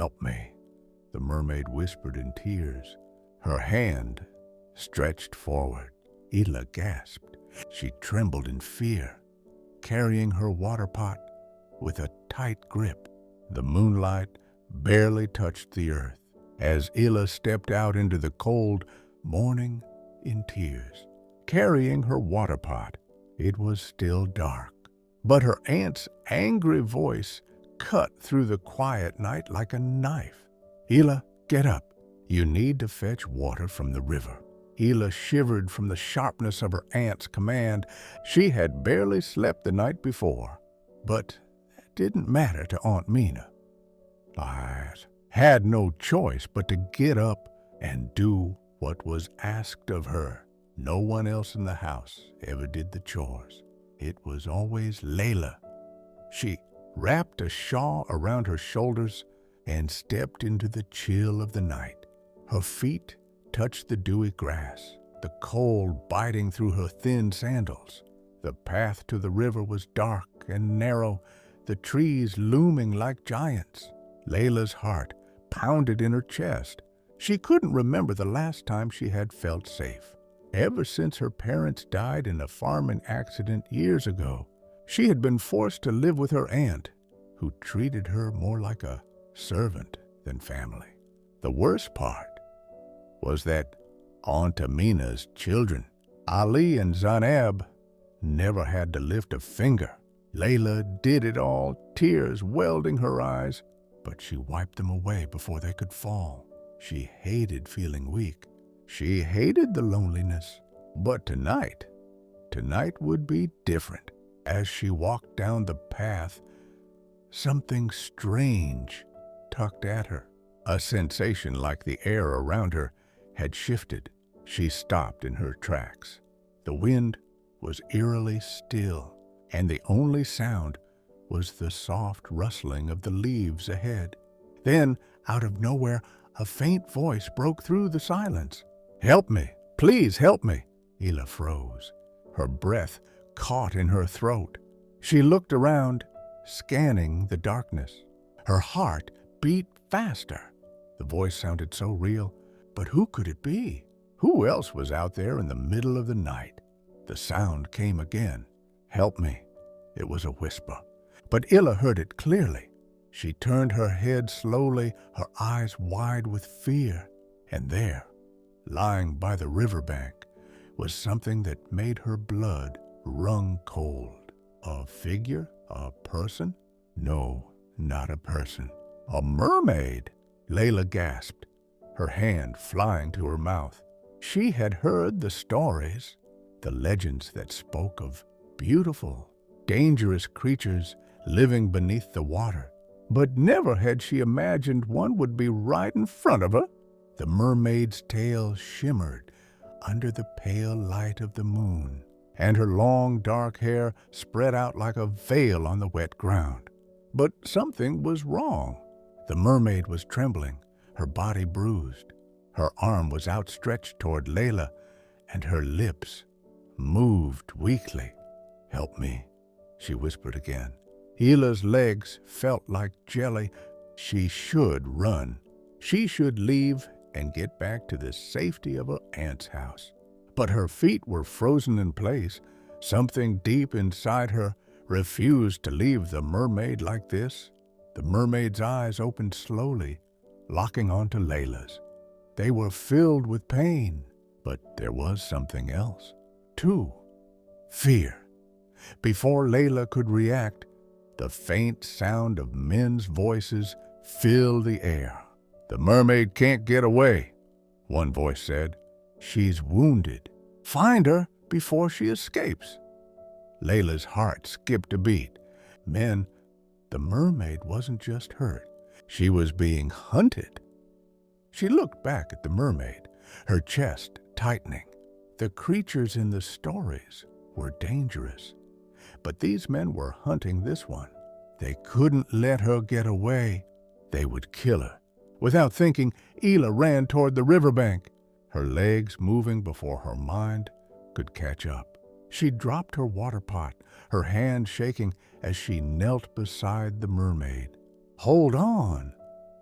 "Help me," the mermaid whispered in tears, her hand stretched forward. Ela gasped. She trembled in fear, carrying her water pot with a tight grip. The moonlight barely touched the earth as Ela stepped out into the cold morning in tears, carrying her water pot. It was still dark, but her aunt's angry voice cut through the quiet night like a knife. "Ela, get up. You need to fetch water from the river." Ela shivered from the sharpness of her aunt's command. She had barely slept the night before, but that didn't matter to Aunt Mina. I had no choice but to get up and do what was asked of her. No one else in the house ever did the chores. It was always Layla. She wrapped a shawl around her shoulders and stepped into the chill of the night. Her feet touched the dewy grass, the cold biting through her thin sandals. The path to the river was dark and narrow, the trees looming like giants. Layla's heart pounded in her chest. She couldn't remember the last time she had felt safe. Ever since her parents died in a farming accident years ago, she had been forced to live with her aunt, who treated her more like a servant than family. The worst part was that Aunt Amina's children, Ali and Zainab, never had to lift a finger. Layla did it all, tears welding her eyes, but she wiped them away before they could fall. She hated feeling weak. She hated the loneliness. But tonight would be different. As she walked down the path, something strange tugged at her. A sensation like the air around her had shifted. She stopped in her tracks. The wind was eerily still, and the only sound was the soft rustling of the leaves ahead. Then, out of nowhere, a faint voice broke through the silence. "Help me! Please help me!" Ela froze. Her breath caught in her throat. She looked around, scanning the darkness. Her heart beat faster. The voice sounded so real, but who could it be? Who else was out there in the middle of the night? The sound came again. "Help me." It was a whisper, but Ela heard it clearly. She turned her head slowly, her eyes wide with fear, and there, lying by the riverbank, was something that made her blood run cold. A figure? A person? No, not a person. A mermaid! Layla gasped, her hand flying to her mouth. She had heard the stories, the legends that spoke of beautiful, dangerous creatures living beneath the water, but never had she imagined one would be right in front of her. The mermaid's tail shimmered under the pale light of the moon, and her long dark hair spread out like a veil on the wet ground. But something was wrong. The mermaid was trembling, her body bruised. Her arm was outstretched toward Layla, and her lips moved weakly. "Help me," she whispered again. Ela's legs felt like jelly. She should run. She should leave and get back to the safety of her aunt's house. But her feet were frozen in place. Something deep inside her refused to leave the mermaid like this. The mermaid's eyes opened slowly, locking onto Layla's. They were filled with pain, but there was something else, too. Fear. Before Layla could react, the faint sound of men's voices filled the air. "The mermaid can't get away," one voice said. "She's wounded. Find her before she escapes." Layla's heart skipped a beat. Men, the mermaid wasn't just hurt. She was being hunted. She looked back at the mermaid, her chest tightening. The creatures in the stories were dangerous, but these men were hunting this one. They couldn't let her get away. They would kill her. Without thinking, Ela ran toward the riverbank, her legs moving before her mind could catch up. She dropped her water pot, her hand shaking as she knelt beside the mermaid. "Hold on!"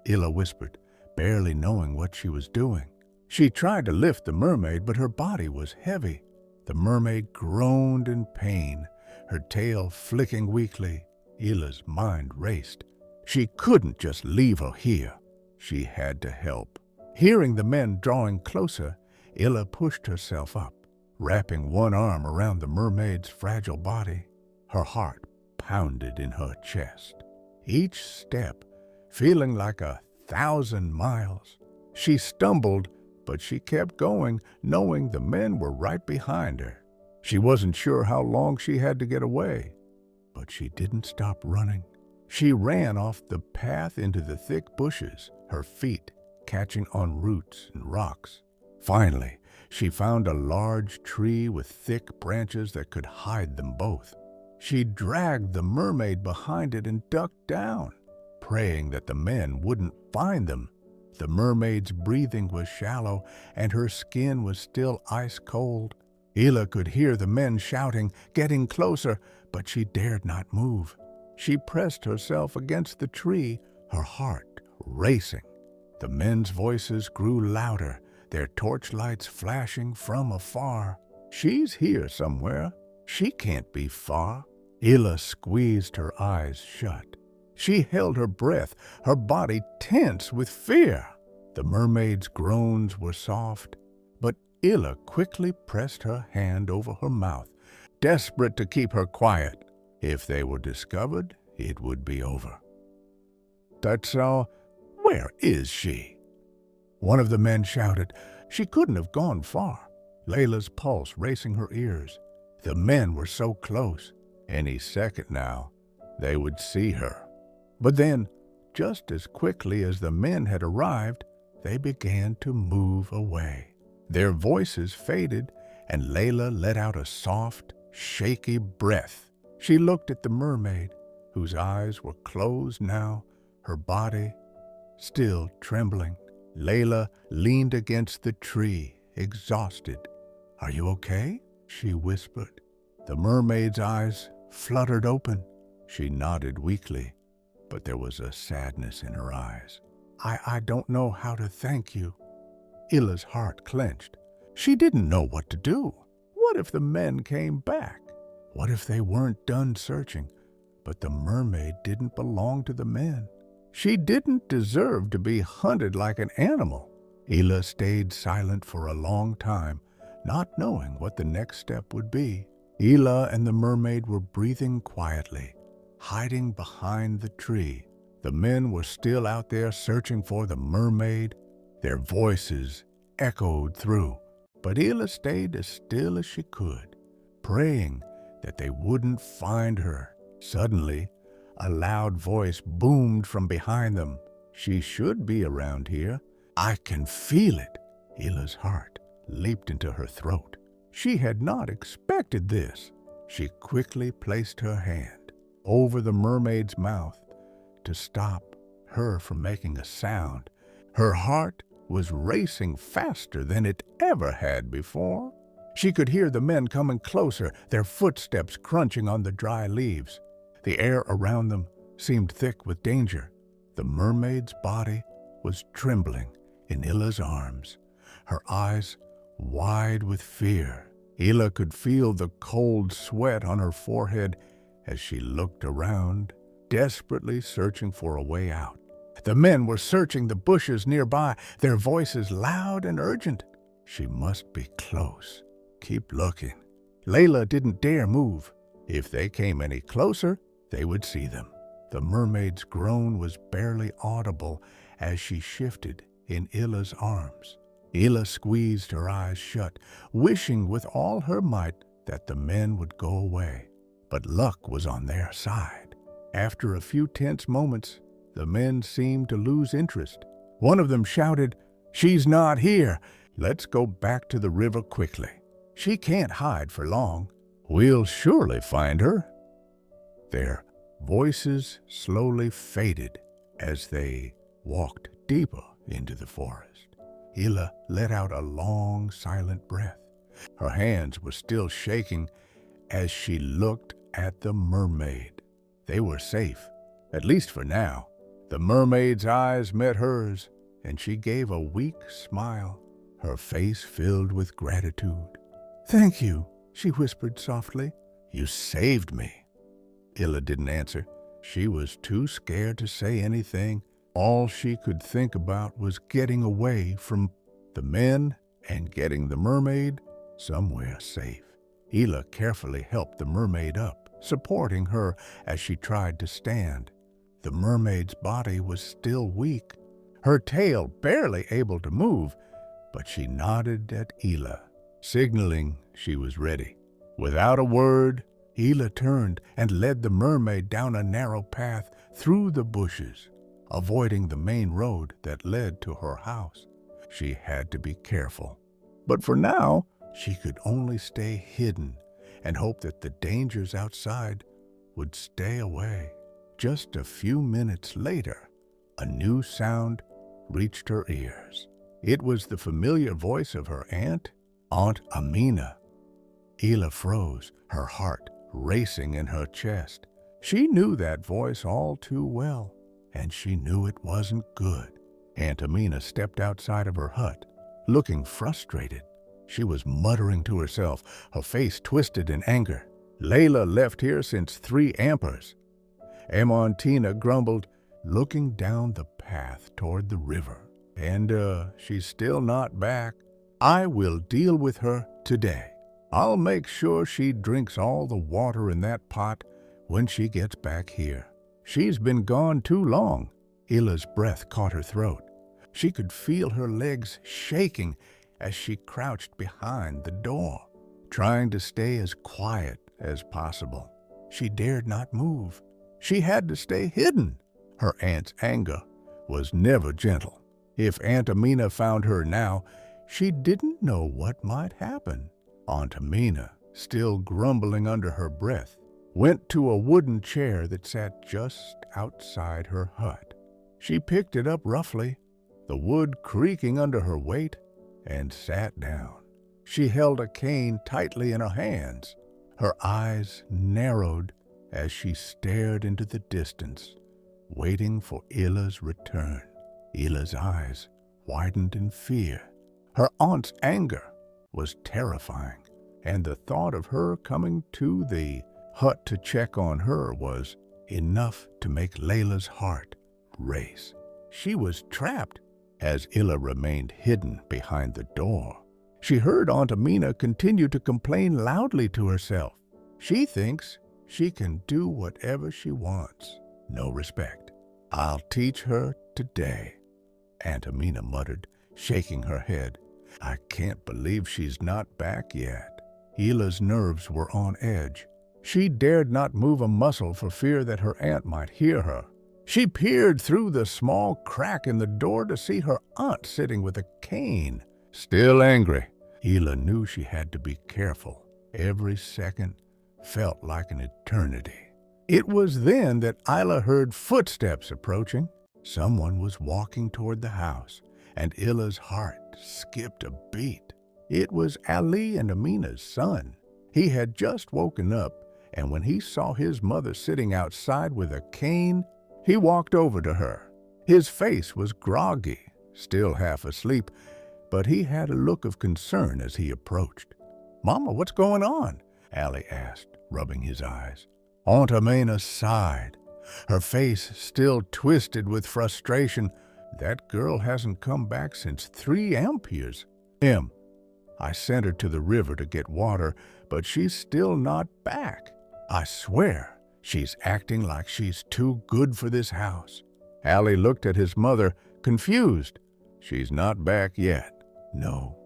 Illa whispered, barely knowing what she was doing. She tried to lift the mermaid, but her body was heavy. The mermaid groaned in pain, her tail flicking weakly. Illa's mind raced. She couldn't just leave her here. She had to help. Hearing the men drawing closer, Illa pushed herself up, wrapping one arm around the mermaid's fragile body. Her heart pounded in her chest. Each step feeling like 1,000 miles. She stumbled, but she kept going, knowing the men were right behind her. She wasn't sure how long she had to get away, but she didn't stop running. She ran off the path into the thick bushes, her feet catching on roots and rocks. Finally, she found a large tree with thick branches that could hide them both. She dragged the mermaid behind it and ducked down, praying that the men wouldn't find them. The mermaid's breathing was shallow and her skin was still ice cold. Illa could hear the men shouting, getting closer, but she dared not move. She pressed herself against the tree, her heart racing. The men's voices grew louder, their torchlights flashing from afar. She's here somewhere. She can't be far. Illa squeezed her eyes shut. She held her breath, her body tense with fear. The mermaid's groans were soft, but Illa quickly pressed her hand over her mouth, desperate to keep her quiet. If they were discovered, it would be over. "That's where is she?" One of the men shouted. She couldn't have gone far. Layla's pulse racing her ears. The men were so close. Any second now, they would see her. But then, just as quickly as the men had arrived, they began to move away. Their voices faded, and Layla let out a soft, shaky breath. She looked at the mermaid, whose eyes were closed now, her body still trembling. Layla leaned against the tree, exhausted. "Are you okay?" she whispered. The mermaid's eyes fluttered open. She nodded weakly, but there was a sadness in her eyes. I don't know how to thank you." Illa's heart clenched. She didn't know what to do. What if the men came back? What if they weren't done searching, but the mermaid didn't belong to the men? She didn't deserve to be hunted like an animal. Illa stayed silent for a long time, not knowing what the next step would be. Illa and the mermaid were breathing quietly, hiding behind the tree. The men were still out there searching for the mermaid. Their voices echoed through, but Illa stayed as still as she could, praying that they wouldn't find her. Suddenly, a loud voice boomed from behind them. "She should be around here. I can feel it." Illa's heart leaped into her throat. She had not expected this. She quickly placed her hand over the mermaid's mouth to stop her from making a sound. Her heart was racing faster than it ever had before. She could hear the men coming closer, their footsteps crunching on the dry leaves. The air around them seemed thick with danger. The mermaid's body was trembling in Illa's arms, her eyes wide with fear. Illa could feel the cold sweat on her forehead as she looked around, desperately searching for a way out. The men were searching the bushes nearby, their voices loud and urgent. She must be close. Keep looking. Layla didn't dare move. If they came any closer, they would see them. The mermaid's groan was barely audible as she shifted in Illa's arms. Illa squeezed her eyes shut, wishing with all her might that the men would go away. But luck was on their side. After a few tense moments, the men seemed to lose interest. One of them shouted, "She's not here. Let's go back to the river quickly. She can't hide for long. We'll surely find her." Their voices slowly faded as they walked deeper into the forest. Illa let out a long, silent breath. Her hands were still shaking as she looked at the mermaid. They were safe, at least for now. The mermaid's eyes met hers, and she gave a weak smile, her face filled with gratitude. "Thank you," she whispered softly. "You saved me." Illa didn't answer. She was too scared to say anything. All she could think about was getting away from the men and getting the mermaid somewhere safe. Illa carefully helped the mermaid up, supporting her as she tried to stand. The mermaid's body was still weak, her tail barely able to move, but she nodded at Illa, signaling she was ready. Without a word, Illa turned and led the mermaid down a narrow path through the bushes, avoiding the main road that led to her house. She had to be careful. But for now, she could only stay hidden and hope that the dangers outside would stay away. Just a few minutes later, a new sound reached her ears. It was the familiar voice of her aunt, Aunt Amina. Illa froze, her heart racing in her chest. She knew that voice all too well, and she knew it wasn't good. Aunt Amina stepped outside of her hut, looking frustrated. She was muttering to herself, her face twisted in anger. "Layla left here since 3 ampers. Amontina grumbled, looking down the path toward the river. "And she's still not back. I will deal with her today. I'll make sure she drinks all the water in that pot when she gets back here. She's been gone too long." Illa's breath caught her throat. She could feel her legs shaking as she crouched behind the door, trying to stay as quiet as possible. She dared not move. She had to stay hidden. Her aunt's anger was never gentle. If Aunt Amina found her now, she didn't know what might happen. Aunt Amina, still grumbling under her breath, went to a wooden chair that sat just outside her hut. She picked it up roughly, the wood creaking under her weight, and sat down. She held a cane tightly in her hands. Her eyes narrowed as she stared into the distance, waiting for Illa's return. Illa's eyes widened in fear. Her aunt's anger was terrifying, and the thought of her coming to the hut to check on her was enough to make Layla's heart race. She was trapped as Illa remained hidden behind the door. She heard Aunt Amina continue to complain loudly to herself. She thinks she can do whatever she wants. No respect. I'll teach her today, Aunt Amina muttered, shaking her head. I can't believe she's not back yet. Illa's nerves were on edge. She dared not move a muscle for fear that her aunt might hear her. She peered through the small crack in the door to see her aunt sitting with a cane. Still angry, Illa knew she had to be careful. Every second felt like an eternity. It was then that Illa heard footsteps approaching. Someone was walking toward the house, and Illa's heart skipped a beat. It was Ali and Amina's son. He had just woken up, and when he saw his mother sitting outside with a cane, he walked over to her. His face was groggy, still half asleep, but he had a look of concern as he approached. "Mama, what's going on?" Ali asked, rubbing his eyes. Aunt Amina sighed, her face still twisted with frustration. "That girl hasn't come back since 3 amperes. I sent her to the river to get water, but she's still not back. I swear, she's acting like she's too good for this house." Ali looked at his mother, confused. "She's not back yet." "No,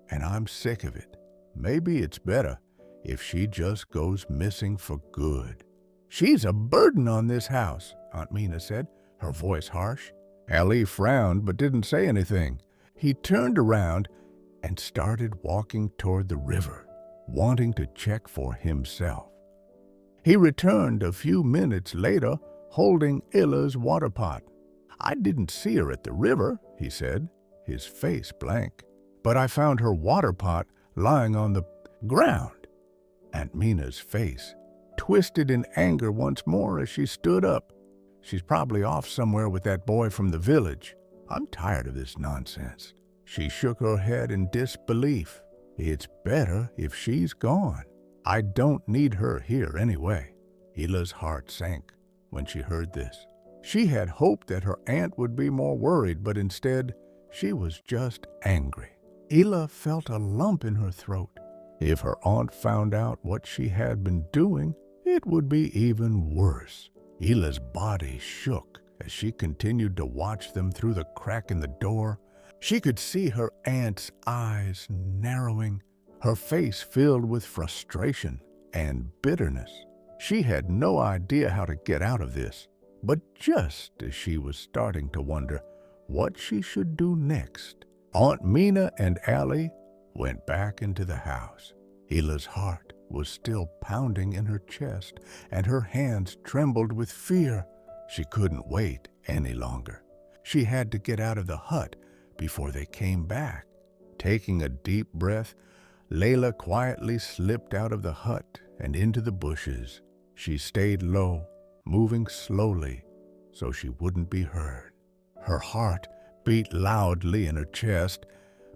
and I'm sick of it. Maybe it's better if she just goes missing for good." "She's a burden on this house," Aunt Mina said, her voice harsh. Ali frowned but didn't say anything. He turned around and started walking toward the river, wanting to check for himself. He returned a few minutes later, holding Illa's water pot. "I didn't see her at the river," he said, his face blank. "But I found her water pot lying on the ground." Aunt Mina's face twisted in anger once more as she stood up. She's probably off somewhere with that boy from the village. I'm tired of this nonsense." She shook her head in disbelief. "It's better if she's gone. I don't need her here anyway." Hila's heart sank when she heard this. She had hoped that her aunt would be more worried, but instead, she was just angry. Hila felt a lump in her throat. If her aunt found out what she had been doing, it would be even worse. Hila's body shook as she continued to watch them through the crack in the door. She could see her aunt's eyes narrowing, her face filled with frustration and bitterness. She had no idea how to get out of this, but just as she was starting to wonder what she should do next, Aunt Mina and Allie went back into the house. Hila's heart was still pounding in her chest, and her hands trembled with fear. She couldn't wait any longer. She had to get out of the hut before they came back. Taking a deep breath, Layla quietly slipped out of the hut and into the bushes. She stayed low, moving slowly so she wouldn't be heard. Her heart beat loudly in her chest,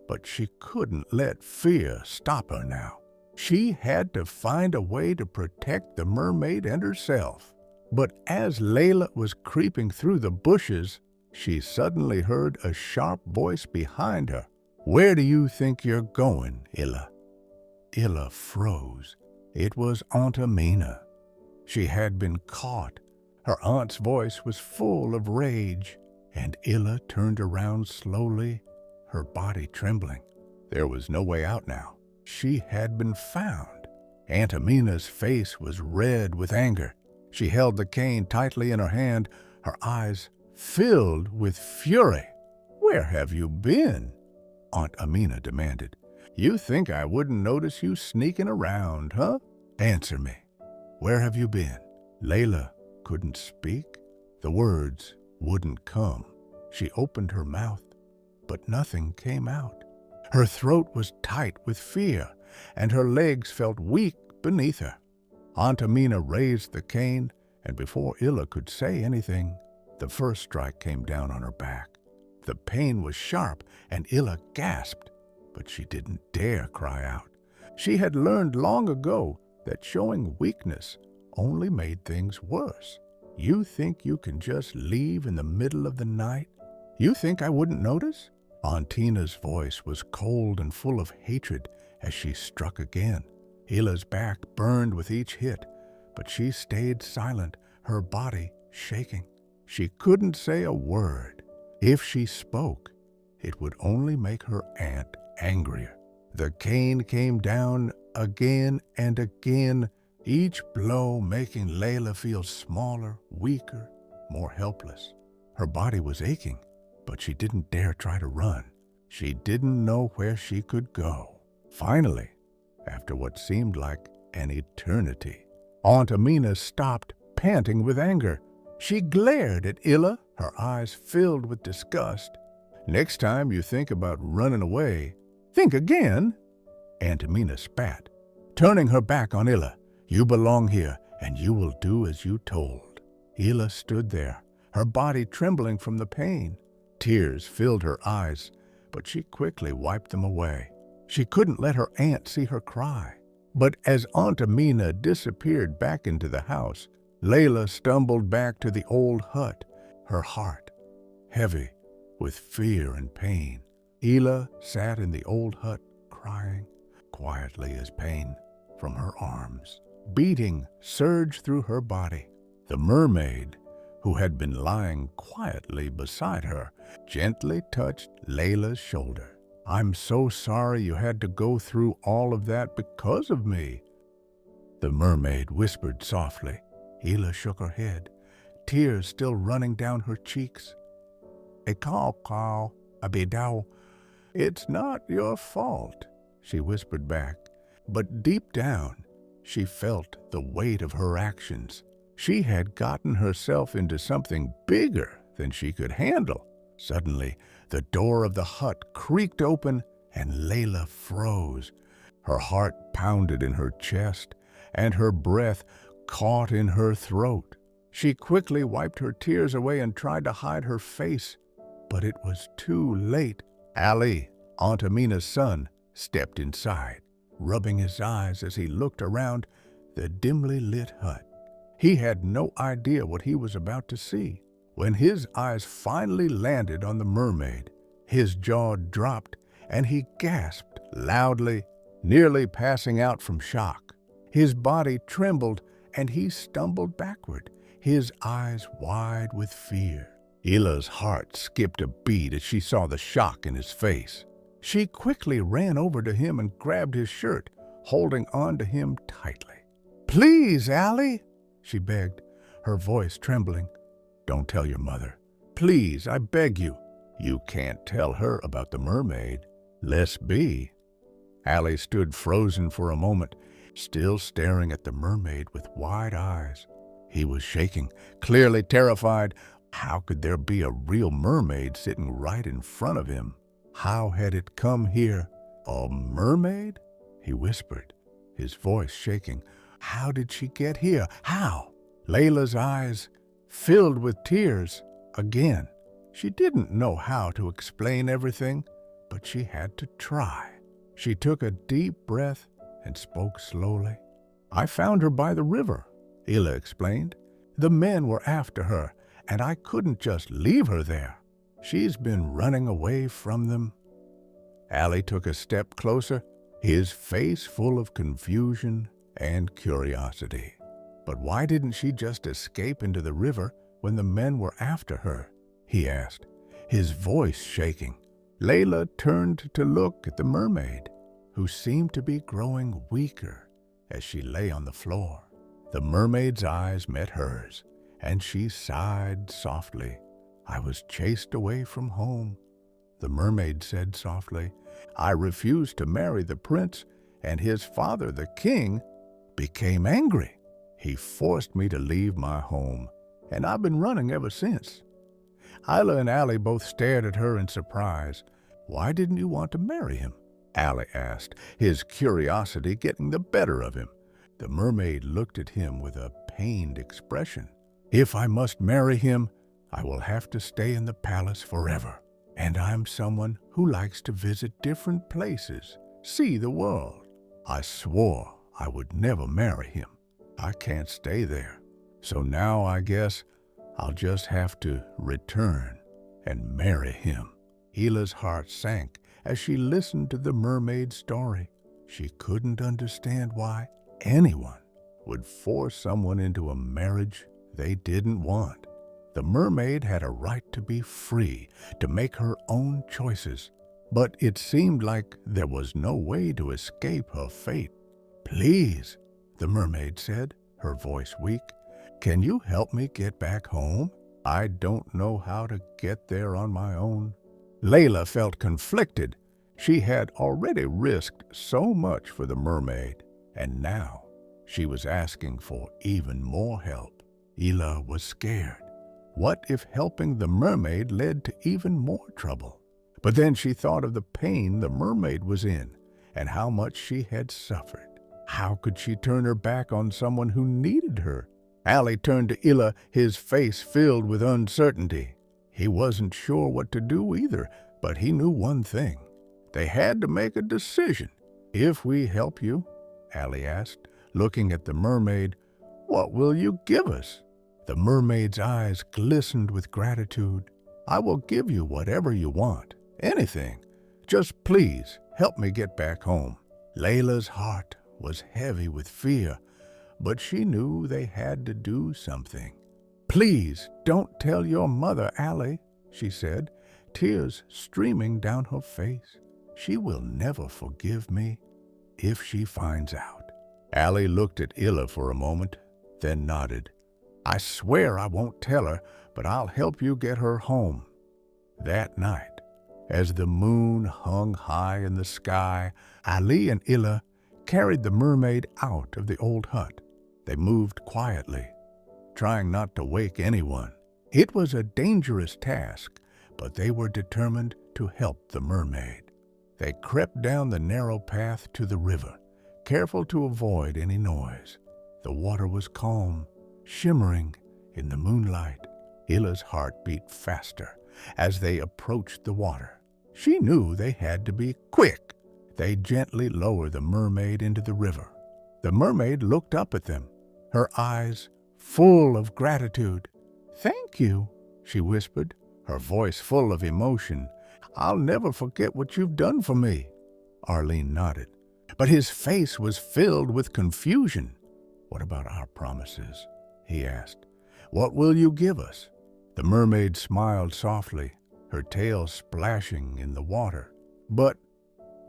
but she couldn't let fear stop her now. She had to find a way to protect the mermaid and herself. But as Layla was creeping through the bushes, she suddenly heard a sharp voice behind her. "Where do you think you're going, Hila?" Hila froze. It was Aunt Amina. She had been caught. Her aunt's voice was full of rage, and Hila turned around slowly, her body trembling. There was no way out now. She had been found. Aunt Amina's face was red with anger. She held the cane tightly in her hand, her eyes filled with fury. "Where have you been?" Aunt Amina demanded. "You think I wouldn't notice you sneaking around, huh? Answer me. Where have you been?" Layla couldn't speak. The words wouldn't come. She opened her mouth, but nothing came out. Her throat was tight with fear, and her legs felt weak beneath her. Aunt Amina raised the cane, and before Hila could say anything, the first strike came down on her back. The pain was sharp, and Hila gasped, but she didn't dare cry out. She had learned long ago that showing weakness only made things worse. "You think you can just leave in the middle of the night? You think I wouldn't notice?" Aunt Tina's voice was cold and full of hatred as she struck again. Hila's back burned with each hit, but she stayed silent, her body shaking. She couldn't say a word. If she spoke, it would only make her aunt angrier. The cane came down again and again, each blow making Layla feel smaller, weaker, more helpless. Her body was aching, but she didn't dare try to run. She didn't know where she could go. Finally, after what seemed like an eternity, Aunt Amina stopped, panting with anger. She glared at Hila, her eyes filled with disgust. "Next time you think about running away, think again." Aunt Amina spat, turning her back on Hila. "You belong here, and you will do as you told." Hila stood there, her body trembling from the pain. Tears filled her eyes, but she quickly wiped them away. She couldn't let her aunt see her cry. But as Aunt Amina disappeared back into the house, Layla stumbled back to the old hut, her heart heavy with fear and pain. Hila sat in the old hut, crying quietly as pain from her arms, beating, surged through her body. The mermaid, who had been lying quietly beside her, gently touched Layla's shoulder. "I'm so sorry you had to go through all of that because of me," the mermaid whispered softly. Hila shook her head, tears still running down her cheeks. "Ikaw, abidaw, it's not your fault," she whispered back. But deep down, she felt the weight of her actions. She had gotten herself into something bigger than she could handle. Suddenly, the door of the hut creaked open and Layla froze. Her heart pounded in her chest and her breath caught in her throat. She quickly wiped her tears away and tried to hide her face, but it was too late. Ali, Aunt Amina's son, stepped inside, rubbing his eyes as he looked around the dimly lit hut. He had no idea what he was about to see. When his eyes finally landed on the mermaid, his jaw dropped and he gasped loudly, nearly passing out from shock. His body trembled and he stumbled backward, his eyes wide with fear. Ila's heart skipped a beat as she saw the shock in his face. She quickly ran over to him and grabbed his shirt, holding on to him tightly. "Please, Ali," she begged, her voice trembling. "Don't tell your mother. Please, I beg you. You can't tell her about the mermaid. Let's be." Ali stood frozen for a moment, still staring at the mermaid with wide eyes. He was shaking, clearly terrified. How could there be a real mermaid sitting right in front of him? How had it come here? "A mermaid?" he whispered, his voice shaking. "How did she get here? How?" Layla's eyes filled with tears again. She didn't know how to explain everything, but she had to try. She took a deep breath and spoke slowly. "I found her by the river," Ila explained. "The men were after her, and I couldn't just leave her there. She's been running away from them." Ali took a step closer, his face full of confusion and curiosity. "But why didn't she just escape into the river when the men were after her?" he asked, his voice shaking. Layla turned to look at the mermaid, who seemed to be growing weaker as she lay on the floor. The mermaid's eyes met hers, and she sighed softly. "I was chased away from home," the mermaid said softly. "I refused to marry the prince, and his father, the king, became angry. He forced me to leave my home, and I've been running ever since." Isla and Ali both stared at her in surprise. "Why didn't you want to marry him?" Ali asked, his curiosity getting the better of him. The mermaid looked at him with a pained expression. "If I must marry him, I will have to stay in the palace forever. And I'm someone who likes to visit different places, see the world. I swore I would never marry him. I can't stay there. So now I guess I'll just have to return and marry him." Hila's heart sank as she listened to the mermaid's story. She couldn't understand why anyone would force someone into a marriage they didn't want. The mermaid had a right to be free, to make her own choices, but it seemed like there was no way to escape her fate. "Please," the mermaid said, her voice weak, "can you help me get back home? I don't know how to get there on my own." Layla felt conflicted. She had already risked so much for the mermaid, and now she was asking for even more help. Ila was scared. What if helping the mermaid led to even more trouble? But then she thought of the pain the mermaid was in and how much she had suffered. How could she turn her back on someone who needed her? Ali turned to Ila, his face filled with uncertainty. He wasn't sure what to do either, but he knew one thing. They had to make a decision. "If we help you," Ali asked, looking at the mermaid, "what will you give us?" The mermaid's eyes glistened with gratitude. "I will give you whatever you want, anything. Just please help me get back home." Layla's heart was heavy with fear, but she knew they had to do something. "Please don't tell your mother, Ali," she said, tears streaming down her face. "She will never forgive me if she finds out." Ali looked at Ila for a moment, then nodded. "I swear I won't tell her, but I'll help you get her home." That night, as the moon hung high in the sky, Ali and Ila carried the mermaid out of the old hut. They moved quietly, trying not to wake anyone. It was a dangerous task, but they were determined to help the mermaid. They crept down the narrow path to the river, careful to avoid any noise. The water was calm, shimmering in the moonlight. Hilla's heart beat faster as they approached the water. She knew they had to be quick. They gently lowered the mermaid into the river. The mermaid looked up at them, her eyes full of gratitude. "Thank you," she whispered, her voice full of emotion. "I'll never forget what you've done for me." Arlene nodded, but his face was filled with confusion. "What about our promises?" he asked. "What will you give us?" The mermaid smiled softly, her tail splashing in the water. But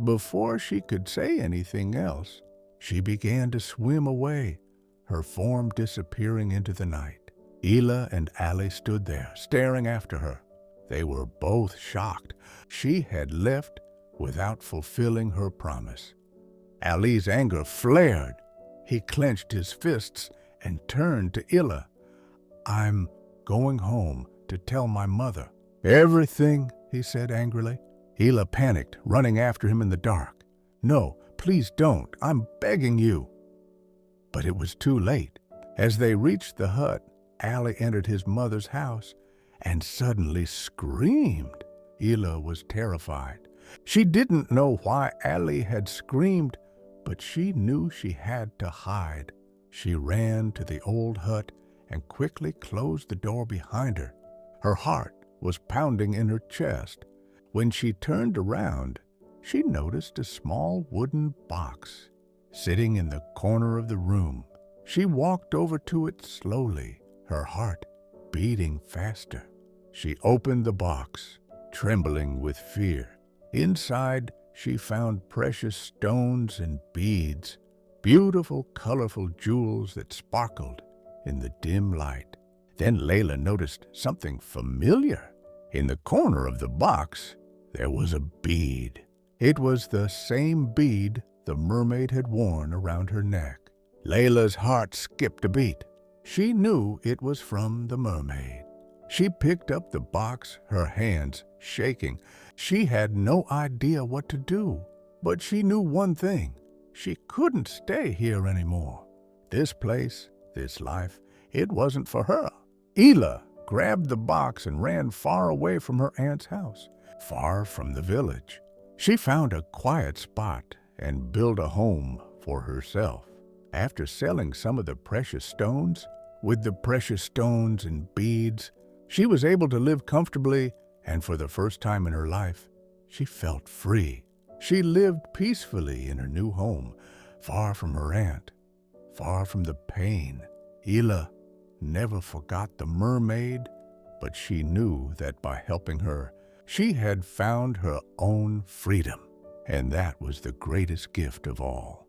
before she could say anything else, she began to swim away, her form disappearing into the night. Hila and Allie stood there, staring after her. They were both shocked. She had left without fulfilling her promise. Allie's anger flared. He clenched his fists and turned to Hila. "I'm going home to tell my mother." "Everything," he said angrily. Hila panicked, running after him in the dark. "No, please don't. I'm begging you." But it was too late. As they reached the hut, Allie entered his mother's house and suddenly screamed. Hila was terrified. She didn't know why Allie had screamed, but she knew she had to hide. She ran to the old hut and quickly closed the door behind her. Her heart was pounding in her chest. When she turned around, she noticed a small wooden box sitting in the corner of the room. She walked over to it slowly, her heart beating faster. She opened the box, trembling with fear. Inside, she found precious stones and beads, beautiful, colorful jewels that sparkled in the dim light. Then Layla noticed something familiar. In the corner of the box, there was a bead. It was the same bead the mermaid had worn around her neck. Layla's heart skipped a beat. She knew it was from the mermaid. She picked up the box, her hands shaking. She had no idea what to do, but she knew one thing. She couldn't stay here anymore. This place, this life, it wasn't for her. Hila grabbed the box and ran far away from her aunt's house, far from the village. She found a quiet spot and built a home for herself. After selling some of the precious stones, with the precious stones and beads, she was able to live comfortably, and for the first time in her life, she felt free. She lived peacefully in her new home, far from her aunt, far from the pain. Hila never forgot the mermaid, but she knew that by helping her, she had found her own freedom, and that was the greatest gift of all.